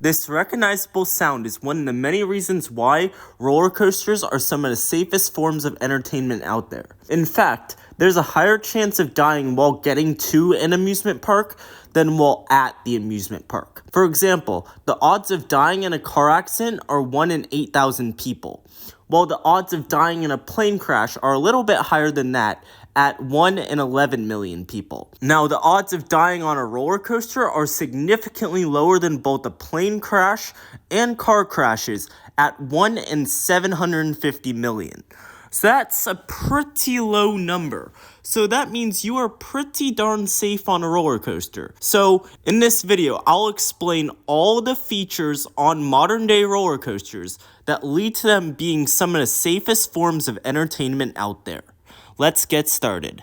This recognizable sound is one of the many reasons why roller coasters are some of the safest forms of entertainment out there. In fact, there's a higher chance of dying while getting to an amusement park than while at the amusement park. For example, the odds of dying in a car accident are 1 in 8,000 people, while the odds of dying in a plane crash are a little bit higher than that at 1 in 11 million people. Now, the odds of dying on a roller coaster are significantly lower than both a plane crash and car crashes at 1 in 750 million. So that's a pretty low number. So that means you are pretty darn safe on a roller coaster. So in this video, I'll explain all the features on modern day roller coasters that lead to them being some of the safest forms of entertainment out there. Let's get started.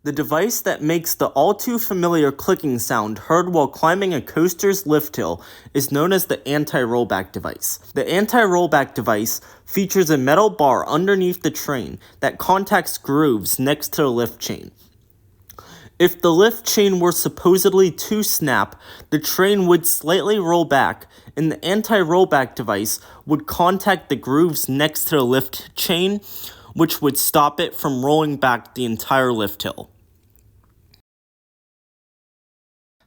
The device that makes the all too familiar clicking sound heard while climbing a coaster's lift hill is known as the Anti-Rollback Device. The Anti-Rollback Device features a metal bar underneath the train that contacts grooves next to the lift chain. If the lift chain were supposedly to snap, the train would slightly roll back, and the anti-rollback device would contact the grooves next to the lift chain, which would stop it from rolling back the entire lift hill.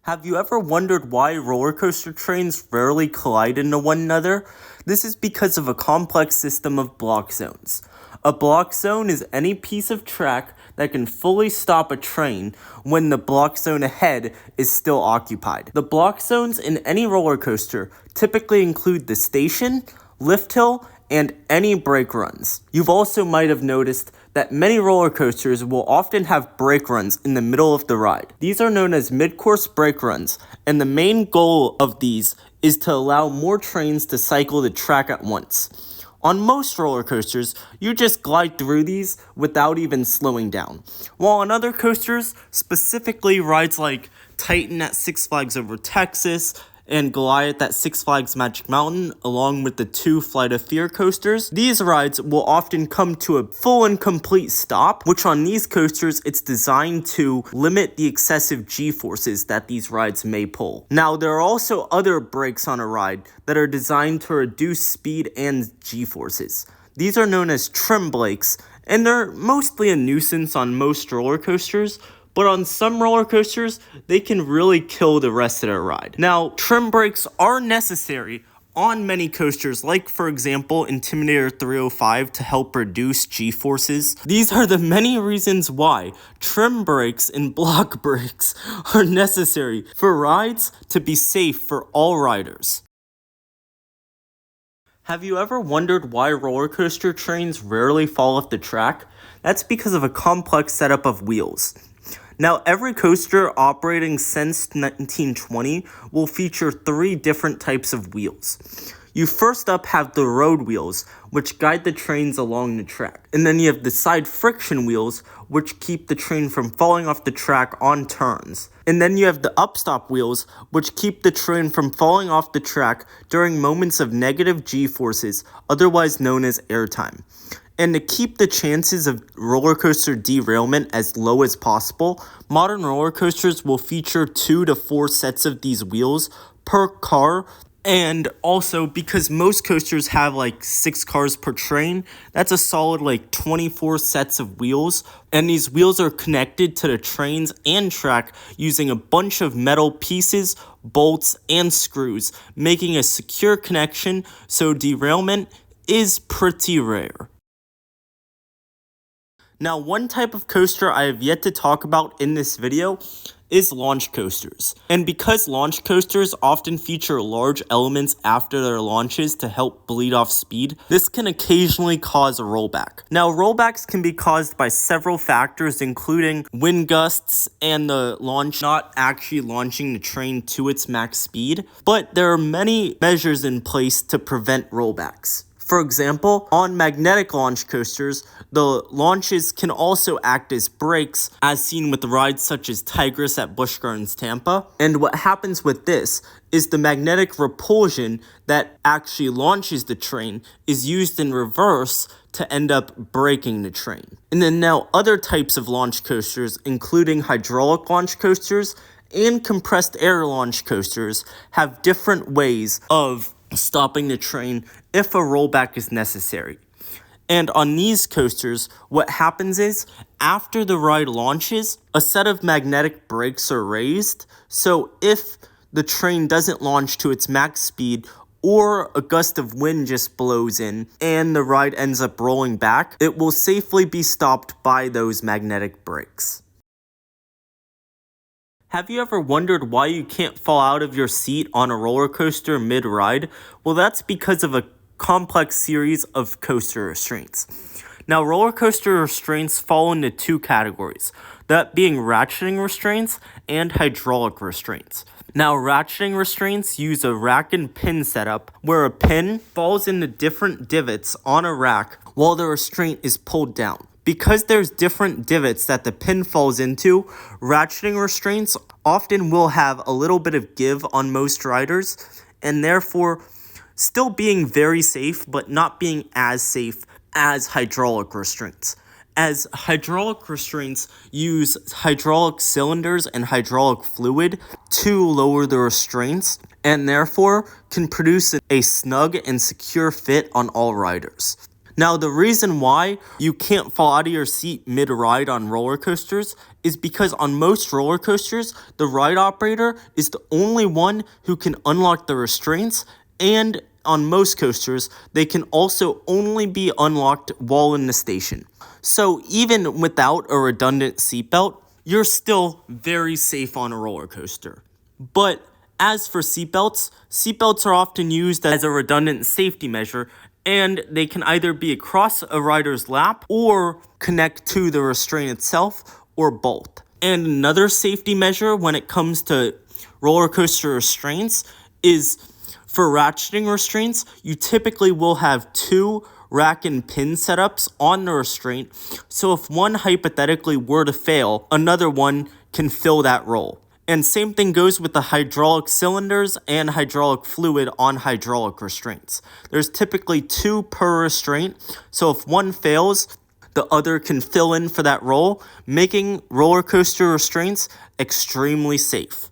Have you ever wondered why roller coaster trains rarely collide into one another? This is because of a complex system of block zones. A block zone is any piece of track that can fully stop a train when the block zone ahead is still occupied. The block zones in any roller coaster typically include the station, lift hill, and any brake runs. You also might have noticed that many roller coasters will often have brake runs in the middle of the ride. These are known as mid-course brake runs, and the main goal of these is to allow more trains to cycle the track at once. On most roller coasters, you just glide through these without even slowing down. While on other coasters, specifically rides like Titan at Six Flags Over Texas, and Goliath at Six Flags Magic Mountain, along with the 2 Flight of Fear coasters, these rides will often come to a full and complete stop, which on these coasters, it's designed to limit the excessive G-forces that these rides may pull. Now, there are also other brakes on a ride that are designed to reduce speed and G-forces. These are known as trim brakes, and they're mostly a nuisance on most roller coasters, but on some roller coasters, they can really kill the rest of the ride. Now, trim brakes are necessary on many coasters, like for example, Intimidator 305 to help reduce G-forces. These are the many reasons why trim brakes and block brakes are necessary for rides to be safe for all riders. Have you ever wondered why roller coaster trains rarely fall off the track? That's because of a complex setup of wheels. Now, every coaster operating since 1920 will feature 3 different types of wheels. You first up have the road wheels, which guide the trains along the track. And then you have the side friction wheels, which keep the train from falling off the track on turns. And then you have the upstop wheels, which keep the train from falling off the track during moments of negative G-forces, otherwise known as airtime. And to keep the chances of roller coaster derailment as low as possible, modern roller coasters will feature 2 to 4 sets of these wheels per car. And also, because most coasters have like 6 cars per train, that's a solid like 24 sets of wheels. And these wheels are connected to the trains and track using a bunch of metal pieces, bolts, and screws, making a secure connection so derailment is pretty rare. Now, one type of coaster I have yet to talk about in this video is launch coasters. And because launch coasters often feature large elements after their launches to help bleed off speed, this can occasionally cause a rollback. Now, rollbacks can be caused by several factors, including wind gusts and the launch not actually launching the train to its max speed, but there are many measures in place to prevent rollbacks. For example, on magnetic launch coasters, the launches can also act as brakes, as seen with rides such as Tigris at Busch Gardens Tampa. And what happens with this is the magnetic repulsion that actually launches the train is used in reverse to end up braking the train. And then now other types of launch coasters, including hydraulic launch coasters and compressed air launch coasters have different ways of stopping the train if a rollback is necessary. And on these coasters, what happens is, after the ride launches, a set of magnetic brakes are raised, so if the train doesn't launch to its max speed, or a gust of wind just blows in and the ride ends up rolling back, it will safely be stopped by those magnetic brakes. Have you ever wondered why you can't fall out of your seat on a roller coaster mid-ride? Well, that's because of a complex series of coaster restraints. Now, roller coaster restraints fall into two categories, that being ratcheting restraints and hydraulic restraints. Now, ratcheting restraints use a rack and pin setup where a pin falls into different divots on a rack while the restraint is pulled down. Because there's different divots that the pin falls into, ratcheting restraints often will have a little bit of give on most riders, and therefore still being very safe, but not being as safe as hydraulic restraints. As hydraulic restraints use hydraulic cylinders and hydraulic fluid to lower the restraints, and therefore can produce a snug and secure fit on all riders. Now, the reason why you can't fall out of your seat mid-ride on roller coasters is because on most roller coasters, the ride operator is the only one who can unlock the restraints, and on most coasters, they can also only be unlocked while in the station. So even without a redundant seatbelt, you're still very safe on a roller coaster. But as for seatbelts, seatbelts are often used as a redundant safety measure, and they can either be across a rider's lap or connect to the restraint itself, or both. And another safety measure when it comes to roller coaster restraints is for ratcheting restraints, you typically will have two rack and pin setups on the restraint, so if one hypothetically were to fail, another one can fill that role. And same thing goes with the hydraulic cylinders and hydraulic fluid on hydraulic restraints. There's typically two per restraint, so if one fails, the other can fill in for that role, making roller coaster restraints extremely safe.